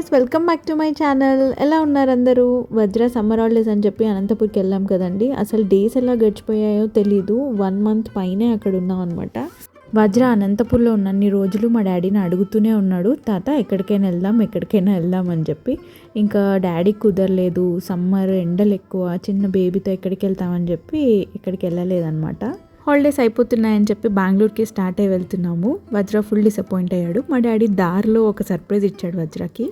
Guys, welcome back to my channel. ఎలా ఉన్నారు అందరూ? వజ్ర సమ్మర్ హాలిడేస్ అని చెప్పి అనంతపూర్కి వెళ్ళాం కదండి. అసలు డేస్ ఎలా గడిచిపోయాయో తెలీదు. 1 మంత్ పైనే అక్కడ ఉన్నాం అనమాట. వజ్ర అనంతపూర్లో ఉన్నన్ని రోజులు మా డాడీని అడుగుతూనే ఉన్నాడు, తాత ఎక్కడికైనా వెళ్దాం అని చెప్పి. ఇంకా డాడీ కుదరలేదు, సమ్మర్ ఎండలు ఎక్కువ, చిన్న బేబీతో ఎక్కడికి వెళ్తామని చెప్పి ఎక్కడికి వెళ్ళలేదన్నమాట. హాలిడేస్ అయిపోతున్నాయని చెప్పి బెంగళూరుకి స్టార్ట్ అయ్యి వెళ్తున్నాము. వజ్ర ఫుల్ డిసప్పాయింట్ అయ్యాడు. మా డాడీ దారిలో ఒక సర్ప్రైజ్ ఇచ్చాడు వజ్రకి.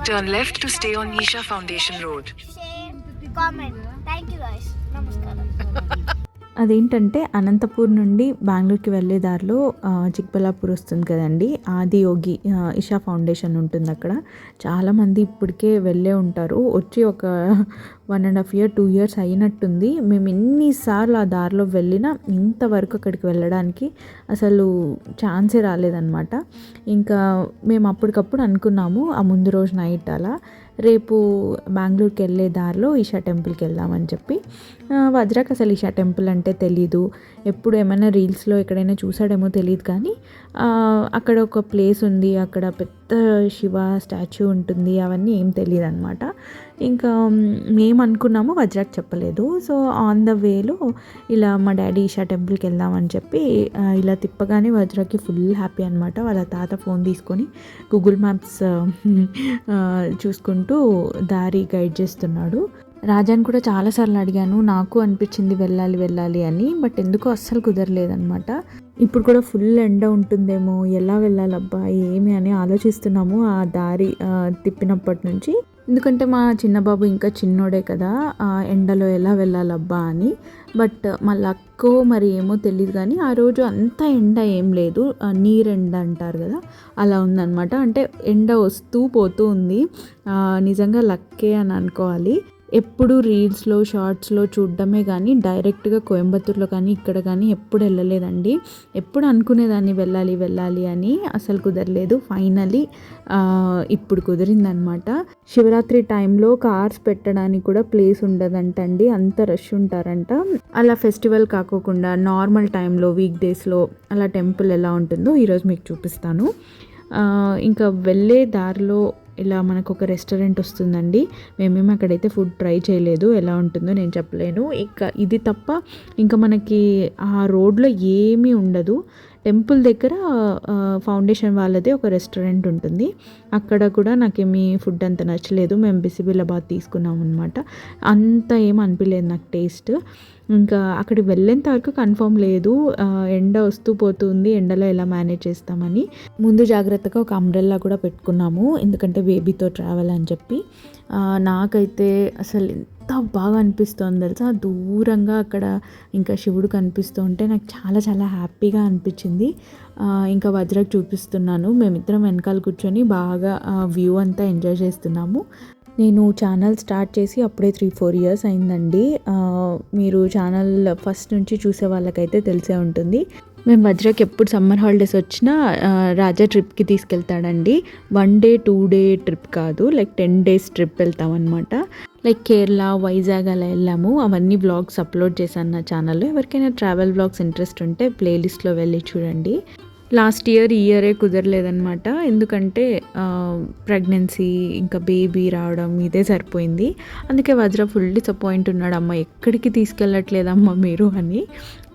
Turn left to stay on Isha Foundation Road. Share, comment. Thank you guys. Namaskaram. అదేంటంటే అనంతపూర్ నుండి బెంగళూరుకి వెళ్ళే దారిలో చిక్బల్లాపూర్ వస్తుంది కదండి, ఆదియోగి ఇషా ఫౌండేషన్ ఉంటుంది అక్కడ. చాలామంది ఇప్పటికే వెళ్ళే ఉంటారు. వచ్చి ఒక 1.5 year 2 years అయినట్టుంది. మేము ఎన్నిసార్లు ఆ దారిలో వెళ్ళినా ఇంతవరకు అక్కడికి వెళ్ళడానికి అసలు ఛాన్సే రాలేదన్నమాట. ఇంకా మేము అప్పటికప్పుడు అనుకున్నాము ఆ ముందు రోజు నైట్ అలా రేపు బెంగళూరుకి వెళ్ళే దారిలో ఈషా టెంపుల్కి వెళ్దామని చెప్పి. వజ్రాకి అసలు ఈషా టెంపుల్ అంటే తెలీదు. ఎప్పుడు ఏమైనా రీల్స్లో ఎక్కడైనా చూసాడేమో తెలియదు, కానీ అక్కడ ఒక ప్లేస్ ఉంది, అక్కడ పెద్ద శివ స్టాచ్యూ ఉంటుంది, అవన్నీ ఏం తెలియదు అనమాట. ఇంకా మేము అనుకున్నాము, వజ్రాకి చెప్పలేదు. సో ఆన్ ద వేలో ఇలా మా డాడీ ఈషా టెంపుల్కి వెళ్దామని చెప్పి ఇలా తిప్పగానే వజ్రాకి ఫుల్ హ్యాపీ అనమాట. వాళ్ళ తాత ఫోన్ తీసుకొని గూగుల్ మ్యాప్స్ చూసుకుంటూ దారి గైడ్ చేస్తున్నాడు. రాజాని కూడా చాలాసార్లు అడిగాను, నాకు అనిపించింది వెళ్ళాలి అని, బట్ ఎందుకో అస్సలు కుదరలేదనమాట. ఇప్పుడు కూడా ఫుల్ ఎండ ఉంటుందేమో, ఎలా వెళ్ళాలబ్బా ఏమి అని ఆలోచిస్తున్నాము ఆ దారి తిప్పినప్పటి నుంచి. ఎందుకంటే మా చిన్నబాబు ఇంకా చిన్నోడే కదా, ఎండలో ఎలా వెళ్ళాలబ్బా అని. బట్ మా లక్కో మరి ఏమో తెలియదు, కానీ ఆ రోజు అంత ఎండ ఏం లేదు, నీరెండ అంటారు కదా అలా ఉందన్నమాట. అంటే ఎండ వస్తూ పోతూ ఉంది. నిజంగా లక్కే అని అనుకోవాలి. ఎప్పుడు రీల్స్లో షార్ట్స్లో చూడడమే కానీ డైరెక్ట్గా కోయంబత్తూర్లో కానీ ఇక్కడ కానీ ఎప్పుడు వెళ్ళలేదండి. ఎప్పుడు అనుకునేదాన్ని వెళ్ళాలి అని, అసలు కుదరలేదు. ఫైనలీ ఇప్పుడు కుదిరిందనమాట. శివరాత్రి టైంలో కార్స్ పెట్టడానికి కూడా ప్లేస్ ఉండదంటండి, అంత రష్ ఉంటారంట. అలా ఫెస్టివల్ కాకోకుండా నార్మల్ టైంలో వీక్ డేస్లో అలా టెంపుల్ ఎలా ఉంటుందో ఈరోజు మీకు చూపిస్తాను. ఇంకా వెళ్ళే దారిలో ఇలా మనకు ఒక రెస్టారెంట్ వస్తుందండి. మేమేమి అక్కడైతే ఫుడ్ ట్రై చేయలేదు, ఎలా ఉంటుందో నేను చెప్పలేను. ఇంకా ఇది తప్ప ఇంకా మనకి ఆ రోడ్లో ఏమీ ఉండదు. టెంపుల్ దగ్గర ఫౌండేషన్ వాళ్ళదే ఒక రెస్టారెంట్ ఉంటుంది. అక్కడ కూడా నాకేమీ ఫుడ్ అంత నచ్చలేదు. మేము బిసిబిల్లాబాద్ తీసుకున్నాం అనమాట. అంత ఏం అనిపించలేదు నాకు టేస్ట్. ఇంకా అక్కడికి వెళ్ళేంత వరకు కన్ఫర్మ్ లేదు, ఎండ వస్తూ పోతుంది, ఎండలో ఎలా మేనేజ్ చేస్తామని. ముందు జాగ్రత్తగా ఒక అంబ్రెల్లా కూడా పెట్టుకున్నాము, ఎందుకంటే బేబీతో ట్రావెల్ అని చెప్పి. నాకైతే అసలు ఎంత బాగా అనిపిస్తుంది తెలుసా, దూరంగా అక్కడ ఇంకా శివుడు కనిపిస్తూ ఉంటే నాకు చాలా చాలా హ్యాపీగా అనిపించింది. ఇంకా వజ్రకి చూపిస్తున్నాను. మేమిద్దరం వెనకాల కూర్చొని బాగా వ్యూ అంతా ఎంజాయ్ చేస్తున్నాము. నేను ఛానల్ స్టార్ట్ చేసి అప్పుడే 3-4 years అయిందండి. మీరు ఛానల్ ఫస్ట్ నుంచి చూసే వాళ్ళకైతే తెలిసే ఉంటుంది. మేము వజ్రకి ఎప్పుడు సమ్మర్ హాలిడేస్ వచ్చినా రాజా ట్రిప్కి తీసుకెళ్తాడండి. 1 day 2 day ట్రిప్ కాదు, లైక్ 10 days ట్రిప్ వెళ్తామన్నమాట. లైక్ కేరళ, వైజాగ్ అలా వెళ్ళాము. అవన్నీ వ్లాగ్స్ అప్లోడ్ చేశాను నా ఛానల్లో. ఎవరికైనా ట్రావెల్ వ్లాగ్స్ ఇంట్రెస్ట్ ఉంటే ప్లేలిస్ట్లో వెళ్ళి చూడండి. లాస్ట్ ఇయర్ ఈ ఇయరే కుదరలేదనమాట, ఎందుకంటే ప్రెగ్నెన్సీ ఇంకా బేబీ రావడం ఇదే సరిపోయింది. అందుకే వజ్ర ఫుల్ డిసప్పాయింట్ ఉన్నాడు, అమ్మ ఎక్కడికి తీసుకెళ్ళట్లేదమ్మా మీరు అని.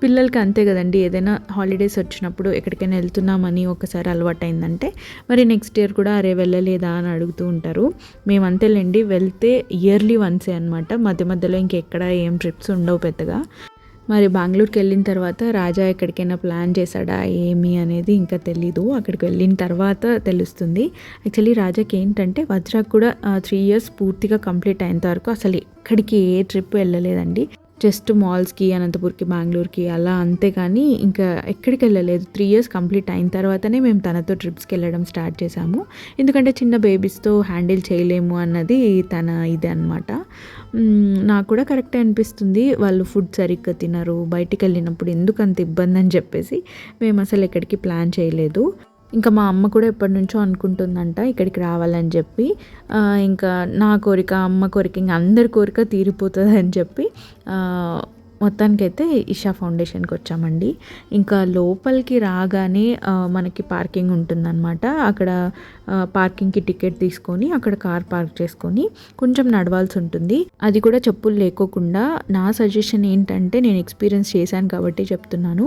పిల్లలకి అంతే కదండి, ఏదైనా హాలిడేస్ వచ్చినప్పుడు ఎక్కడికైనా వెళ్తున్నామని ఒకసారి అలవాటు అయిందంటే మరి నెక్స్ట్ ఇయర్ కూడా అరే వెళ్ళలేదా అని అడుగుతూ ఉంటారు. మేము అంతేలేండి, వెళ్తే ఇయర్లీ వన్సే అనమాట. మధ్య మధ్యలో ఇంకెక్కడ ఏం ట్రిప్స్ ఉండవు పెద్దగా. మరి బెంగళూరుకి వెళ్ళిన తర్వాత రాజా ఎక్కడికైనా ప్లాన్ చేశాడా ఏమి అనేది ఇంకా తెలీదు, అక్కడికి వెళ్ళిన తర్వాత తెలుస్తుంది. యాక్చువల్లీ రాజాకి ఏంటంటే వజ్రాకి కూడా 3 years పూర్తిగా కంప్లీట్ అయ్యేంత వరకు అసలు ఎక్కడికి ఏ ట్రిప్ వెళ్ళలేదండి. జస్ట్ మాల్స్కి, అనంతపూర్కి, బెంగళూరుకి అలా, అంతే కానీ ఇంకా ఎక్కడికి వెళ్ళలేదు. 3 years కంప్లీట్ అయిన తర్వాతనే మేము తనతో ట్రిప్స్కి వెళ్ళడం స్టార్ట్ చేసాము. ఎందుకంటే చిన్న బేబీస్తో హ్యాండిల్ చేయలేము అన్నది తన ఇదే అనమాట. నాకు కూడా కరెక్టే అనిపిస్తుంది, వాళ్ళు ఫుడ్ సరిగ్గా తినరు, బయటికి వెళ్ళినప్పుడు ఎందుకు అంత ఇబ్బంది అని చెప్పేసి మేము అసలు ఎక్కడికి ప్లాన్ చేయలేదు. ఇంకా మా అమ్మ కూడా ఎప్పటి నుంచో అనుకుంటుందంట ఇక్కడికి రావాలని చెప్పి. ఇంకా నా కోరిక, అమ్మ కోరిక, ఇంకా అందరి కోరిక తీరిపోతుంది అని చెప్పి మొత్తానికైతే ఇషా ఫౌండేషన్కి వచ్చామండి. ఇంకా లోపలికి రాగానే మనకి పార్కింగ్ ఉంటుందన్నమాట. అక్కడ పార్కింగ్కి టికెట్ తీసుకొని అక్కడ కార్ పార్క్ చేసుకొని కొంచెం నడవాల్సి ఉంటుంది. అది కూడా చెప్పులు లేకోకుండా. నా సజెషన్ ఏంటంటే, నేను ఎక్స్పీరియన్స్ చేశాను కాబట్టి చెప్తున్నాను,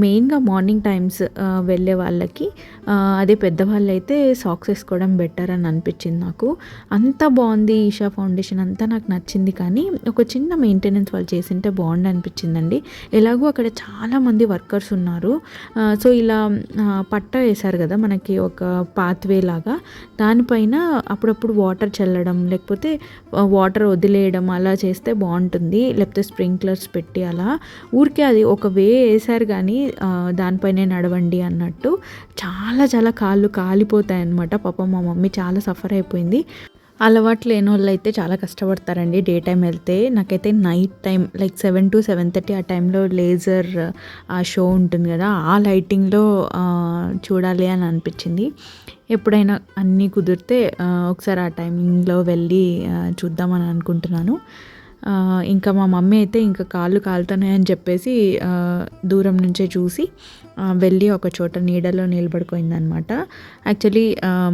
మెయిన్గా మార్నింగ్ టైమ్స్ వెళ్ళే వాళ్ళకి, అదే పెద్దవాళ్ళు అయితే సాక్స్ వేసుకోవడం బెటర్ అని అనిపించింది నాకు. అంత బాగుంది ఈషా ఫౌండేషన్, అంతా నాకు నచ్చింది. కానీ ఒక చిన్న మెయింటెనెన్స్ వాళ్ళు చేసింటే బాగుండు అనిపించిందండి. ఎలాగో అక్కడ చాలామంది వర్కర్స్ ఉన్నారు. సో ఇలా పట్టా వేశారు కదా మనకి, ఒక పాత్వే లాగా. దానిపైన అప్పుడప్పుడు వాటర్ చల్లడం, లేకపోతే వాటర్ వదిలేయడం అలా చేస్తే బాగుంటుంది. లేకపోతే స్ప్రింక్లర్స్ పెట్టి అలా ఊరికే అది ఒక వే వేశారు కానీ దానిపైనే నడవండి అన్నట్టు. చాలా చాలా కాళ్ళు కాలిపోతాయి అన్నమాట. పాపం మా మమ్మీ చాలా సఫర్ అయిపోయింది. అలవాటు లేని వాళ్ళు అయితే చాలా కష్టపడతారండి డే టైం వెళ్తే. నాకైతే నైట్ టైం లైక్ 7 to 7:30 ఆ టైంలో లేజర్ ఆ షో ఉంటుంది కదా, ఆ లైటింగ్లో చూడాలి అని అనిపించింది. ఎప్పుడైనా అన్నీ కుదిరితే ఒకసారి ఆ టైమింగ్లో వెళ్ళి చూద్దామని అనుకుంటున్నాను. ఇంకా మా మమ్మీ అయితే ఇంకా కాళ్ళు కాలుతున్నాయని చెప్పేసి దూరం నుంచే చూసి వెళ్ళి ఒక చోట నీడలో నిలబడిపోయిందనమాట. యాక్చువల్లీ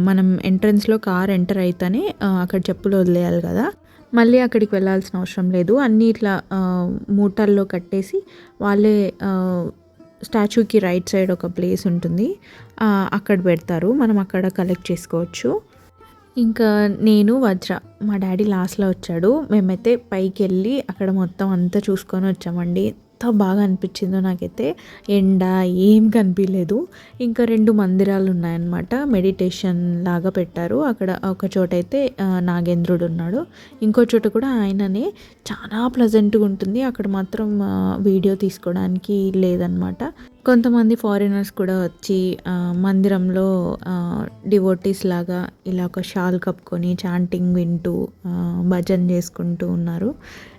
మనం ఎంట్రన్స్లో కార్ ఎంటర్ అయితేనే అక్కడ చెప్పులు వదిలేయాలి కదా, మళ్ళీ అక్కడికి వెళ్ళాల్సిన అవసరం లేదు. అన్నీ ఇట్లా మూటల్లో కట్టేసి వాళ్ళే స్టాచ్యూకి రైట్ సైడ్ ఒక ప్లేస్ ఉంటుంది, అక్కడ పెడతారు. మనం అక్కడ కలెక్ట్ చేసుకోవచ్చు. ఇంకా నేను వజ్ర, మా డాడీ లాస్ట్లో వచ్చాడు. మేమైతే పైకి వెళ్ళి అక్కడ మొత్తం అంతా చూసుకొని వచ్చామండి. ఎంత బాగా అనిపించిందో నాకైతే. ఎండ ఏం కనిపించలేదు. ఇంకా 2 మందిరాలు ఉన్నాయన్నమాట, మెడిటేషన్ లాగా పెట్టారు. అక్కడ ఒక చోట అయితే నాగేంద్రుడు ఉన్నాడు, ఇంకో చోట కూడా ఆయననే. చాలా ప్లెజెంట్గా ఉంటుంది అక్కడ మాత్రం. వీడియో తీసుకోవడానికి లేదనమాట. కొంతమంది ఫారినర్స్ కూడా వచ్చి మందిరంలో డివోటీస్ లాగా ఇలా ఒక షాల్ కప్పుకొని చాంటింగ్ వింటూ భజన చేసుకుంటూ ఉన్నారు.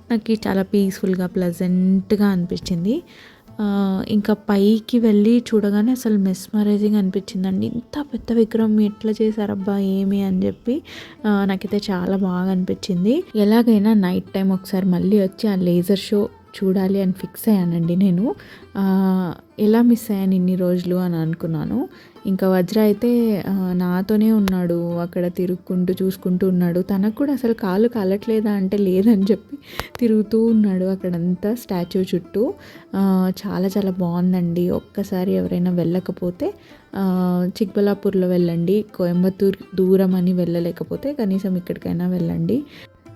నాకు చాలా పీస్ఫుల్గా ప్లెజెంట్గా అనిపించింది. ఇంకా పైకి వెళ్ళి చూడగానే అసలు మెస్మరైజింగ్ అనిపించిందండి. ఇంత పెద్ద విగ్రహం ఎట్లా చేశారబ్బా ఏమి అని చెప్పి నాకైతే చాలా బాగా అనిపించింది. ఎలాగైనా నైట్ టైం ఒకసారి మళ్ళీ వచ్చి ఆ లేజర్ షో చూడాలి అని ఫిక్స్ అయ్యానండి నేను. ఎలా మిస్ అయ్యాను ఇన్ని రోజులు అని అనుకున్నాను. ఇంకా వజ్ర అయితే నాతోనే ఉన్నాడు, అక్కడ తిరుగుకుంటూ చూసుకుంటూ ఉన్నాడు. తనకు కూడా అసలు కాళ్ళు కాలట్లేదా అంటే లేదని చెప్పి తిరుగుతూ ఉన్నాడు అక్కడంతా స్టాచ్యూ చుట్టూ. చాలా చాలా బాగుందండి. ఒక్కసారి ఎవరైనా వెళ్ళకపోతే చిక్బల్లాపూర్లో వెళ్ళండి. కోయంబత్తూర్ దూరం అని వెళ్ళలేకపోతే కనీసం ఇక్కడికైనా వెళ్ళండి.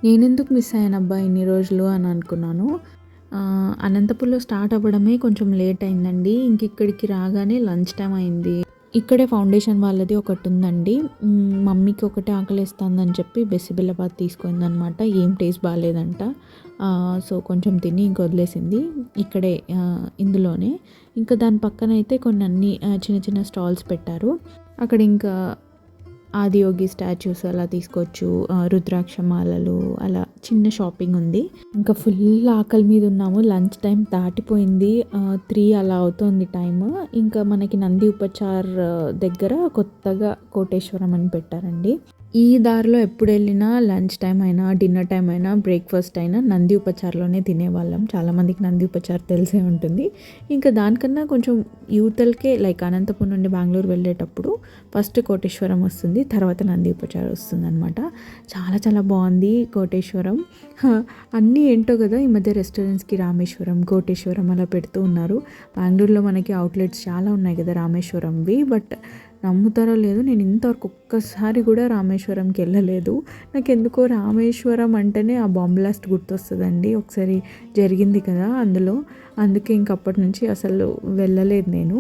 నేనెందుకు మిస్ అయ్యానబ్బా ఇన్ని రోజులు అని అనుకున్నాను. అనంతపూర్లో స్టార్ట్ అవ్వడమే కొంచెం లేట్ అయిందండి. ఇంక ఇక్కడికి రాగానే లంచ్ టైం అయింది. ఇక్కడే ఫౌండేషన్ వాళ్ళది ఒకటి ఉందండి. మమ్మీకి ఒకటే ఆకలిస్తుందని చెప్పి బెసిబిల్లాబాద్ తీసుకుందనమాట. ఏం టేస్ట్ బాగాలేదంట. సో కొంచెం తిని ఇంక వదిలేసింది. ఇక్కడే ఇందులోనే. ఇంకా దాని పక్కన అయితే కొన్ని అన్ని చిన్న చిన్న స్టాల్స్ పెట్టారు. అక్కడ ఇంకా ఆదియోగి స్టాచ్యూస్ అలా తీసుకోవచ్చు, రుద్రాక్ష మాలలు, అలా చిన్న షాపింగ్ ఉంది. ఇంకా ఫుల్ ఆకలి మీద ఉన్నాము. లంచ్ టైం దాటిపోయింది, 3 అలా అవుతుంది టైము. ఇంకా మనకి నంది ఉపచార్ దగ్గర కొత్తగా కోటేశ్వరం అని పెట్టారండి. ఈ దారిలో ఎప్పుడు వెళ్ళినా లంచ్ టైం అయినా డిన్నర్ టైం అయినా బ్రేక్ఫాస్ట్ అయినా నంది ఉపచార్లోనే తినేవాళ్ళం. చాలామందికి నంది ఉపచార్ తెలిసే ఉంటుంది. ఇంకా దానికన్నా కొంచెం యూతల్కే లైక్ అనంతపురం నుండి బెంగళూరు వెళ్ళేటప్పుడు ఫస్ట్ కోటేశ్వరం వస్తుంది, తర్వాత నంది ఉపచార్ వస్తుంది అనమాట. చాలా చాలా బాగుంది కోటేశ్వరం. అన్నీ ఏంటో కదా ఈ మధ్య రెస్టారెంట్స్కి రామేశ్వరం, కోటేశ్వరం అలా పెడుతూ ఉన్నారు. బెంగళూరులో మనకి అవుట్లెట్స్ చాలా ఉన్నాయి కదా రామేశ్వరంవి. బట్ నమ్ముతారో లేదో నేను ఇంతవరకు ఒక్కసారి కూడా రామేశ్వరంకి వెళ్ళలేదు. నాకు ఎందుకో రామేశ్వరం అంటేనే ఆ బాంబ్ బ్లాస్ట్ గుర్తొస్తుందండి. ఒకసారి జరిగింది కదా అందులో, అందుకే ఇంకప్పటి నుంచి అసలు వెళ్ళలేదు నేను.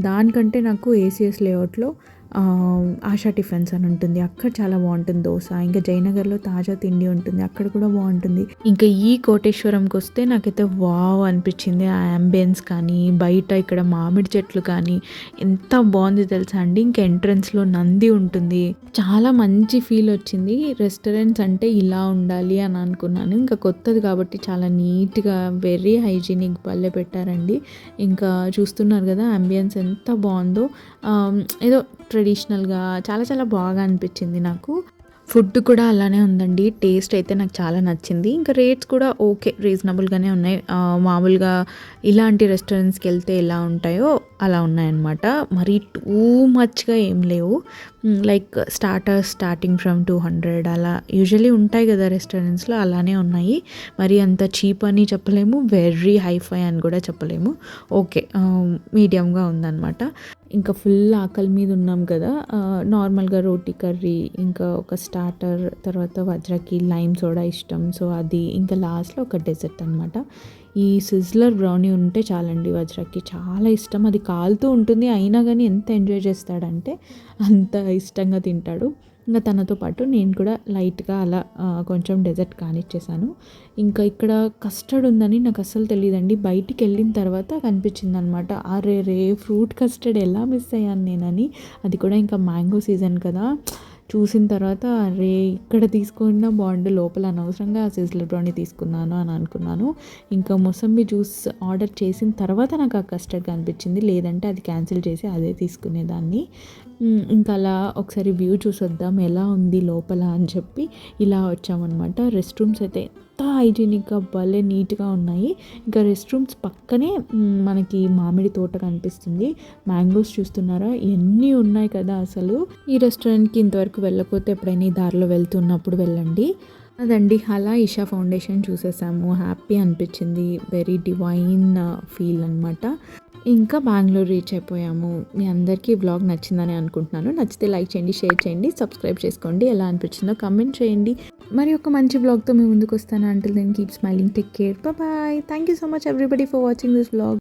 దానికంటే నాకు ఏసీఎస్ లేఅవుట్లో ఆశా టిఫిన్స్ అని ఉంటుంది, అక్కడ చాలా బాగుంటుంది దోశ. ఇంకా జయనగర్లో తాజా తిండి ఉంటుంది, అక్కడ కూడా బాగుంటుంది. ఇంకా ఈ కోటేశ్వరంకి వస్తే నాకైతే వావ్ అనిపించింది. ఆ అంబియన్స్ కానీ, బయట ఇక్కడ మామిడి చెట్లు కానీ ఎంత బాగుంది తెలుసా అండి. ఇంకా ఎంట్రన్స్లో నంది ఉంటుంది, చాలా మంచి ఫీల్ వచ్చింది. రెస్టారెంట్స్ అంటే ఇలా ఉండాలి అని అనుకున్నాను. ఇంకా కొత్తది కాబట్టి చాలా నీట్గా వెరీ హైజీనిక్ భలే పెట్టారండి. ఇంకా చూస్తున్నారు కదా అంబియన్స్ ఎంత బాగుందో. ఏదో ట్రెడిషనల్గా చాలా చాలా బాగా అనిపించింది నాకు. ఫుడ్ కూడా అలానే ఉందండి. టేస్ట్ అయితే నాకు చాలా నచ్చింది. ఇంకా రేట్స్ కూడా ఓకే, రీజనబుల్గానే ఉన్నాయి. మామూలుగా ఇలాంటి రెస్టారెంట్స్కి వెళ్తే ఎలా ఉంటాయో అలా ఉన్నాయన్నమాట. మరీ టూ మచ్గా ఏం లేవు. లైక్ స్టార్టింగ్ ఫ్రమ్ 200 అలా యూజువలీ ఉంటాయి కదా రెస్టారెంట్స్లో, అలానే ఉన్నాయి. మరి అంత చీప్ అని చెప్పలేము, వెరీ హైఫై అని కూడా చెప్పలేము. ఓకే, మీడియంగా ఉందన్నమాట. ఇంకా ఫుల్ ఆకలి మీద ఉన్నాం కదా, నార్మల్గా రోటీ కర్రీ, ఇంకా ఒక స్టార్టర్, తర్వాత వజ్రకి లైమ్ సోడా ఇష్టం, సో అది, ఇంకా లాస్ట్లో ఒక డెజర్ట్ అనమాట. ఈ సిజ్లర్ బ్రౌనీ ఉంటే చాలండి, వజ్రకి చాలా ఇష్టం. అది కాలుతూ ఉంటుంది అయినా కానీ ఎంత ఎంజాయ్ చేస్తాడంటే అంత ఇష్టంగా తింటాడు. ఇంకా తనతో పాటు నేను కూడా లైట్గా అలా కొంచెం డెజర్ట్ కానిచ్చేసాను. ఇంకా ఇక్కడ కస్టర్డ్ ఉందని నాకు అస్సలు తెలియదండి. బయటికి వెళ్ళిన తర్వాత కనిపించింది అనమాట. అరే ఫ్రూట్ కస్టర్డ్ ఎలా మిస్ అయ్యాను నేనని. అది కూడా ఇంకా మ్యాంగో సీజన్ కదా, చూసిన తర్వాత అరే ఇక్కడ తీసుకున్నా బాగుండు, లోపల అనవసరంగా సిజ్లర్ బ్రౌనీ తీసుకున్నాను అని అనుకున్నాను. ఇంకా మొసంబి జ్యూస్ ఆర్డర్ చేసిన తర్వాత నాకు ఆ కస్టర్డ్ కనిపించింది, లేదంటే అది క్యాన్సిల్ చేసి అదే తీసుకునేదాన్ని. ఇంకా అలా ఒకసారి వ్యూ చూసొద్దాం ఎలా ఉంది లోపల అని చెప్పి ఇలా వచ్చామన్నమాట. రెస్ట్ రూమ్స్ అయితే ఎంత హైజీనిక్గా భలే నీట్గా ఉన్నాయి. ఇంకా రెస్ట్ రూమ్స్ పక్కనే మనకి మామిడి తోట కనిపిస్తుంది. మ్యాంగోస్ చూస్తున్నారా ఎన్ని ఉన్నాయి కదా అసలు. ఈ రెస్టారెంట్కి ఇంతవరకు వెళ్ళకపోతే ఎప్పుడైనా ఈ దారిలో వెళ్తున్నప్పుడు వెళ్ళండి. అదండి, అలా ఇషా ఫౌండేషన్ చూసేసాము. హ్యాపీ అనిపించింది, వెరీ డివైన్ ఫీల్ అనమాట. ఇంకా బెంగళూరు రీచ్ అయిపోయాము. మీ అందరికీ ఈ వ్లాగ్ నచ్చిందని అనుకుంటున్నాను. నచ్చితే లైక్ చేయండి, షేర్ చేయండి, సబ్స్క్రైబ్ చేసుకోండి. ఎలా అనిపించిందో కమెంట్ చేయండి. మరి ఒక మంచి వ్లాగ్తో మీ ముందుకు వస్తాను. Until then keep smiling, take care, bye. Thank you so much everybody for watching this vlog.